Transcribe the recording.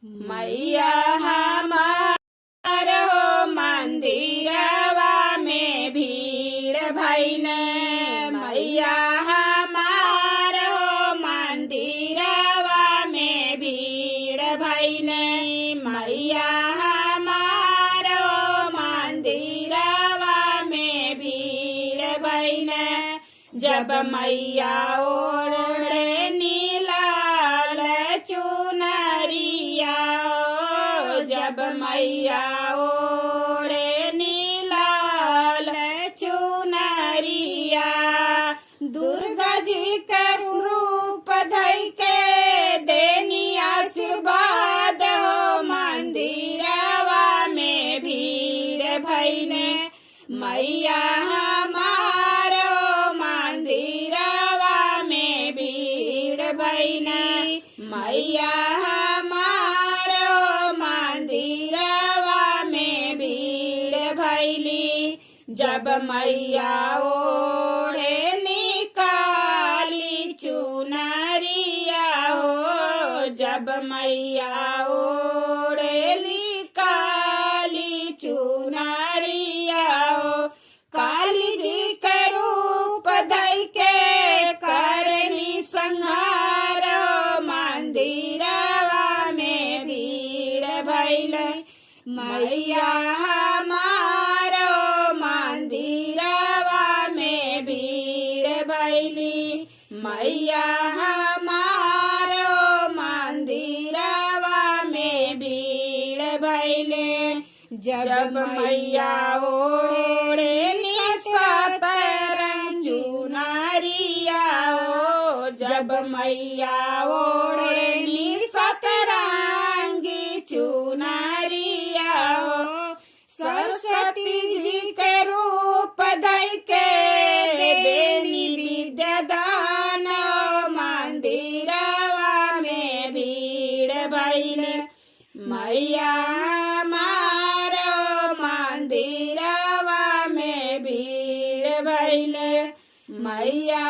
मैया हमार हो मंदिरवा में भीड़ भइल। मैया हमार हो मंदिरवा में भीड़ भइल। मैया हमार हो मंदिरवा में भीड़ भइल। जब मैया ओढ़े नीलाल चुनरिया, जब मैया ओढ़े नीलाल चुनरिया, दुर्गा जी के रूप धइ के देनी आशीर्वाद हो मंदिरवा में भीड़ भइल। मैया हमार हो मंदिरवा में भीड़ भइल। मैया हमार हो मंदिरवा में भीड़ भइली। जब मैया ओढ़े निकाली चुनरिया हो, जब मैया ओढ़े निकाली चुनरिया हो, काली जी के रूप धइ के करनी संहार मंदिरवा में भीड़ भइल। मैया हमार मंदिरवा में भीड़ भइली। मैया हमार मंदिरवा में भीड़ भइले। जब मैया ओढ़े सतरंग चुनरिया हो, जब मैया ओढ़े सतरंगी चुनरिया हो, सरस्वती जी के रूप धइ के देनी विद्या दान मंदिरवा में भीड़ भइल। मैया हमार मंदिरवा में भीड़ भइल। मैया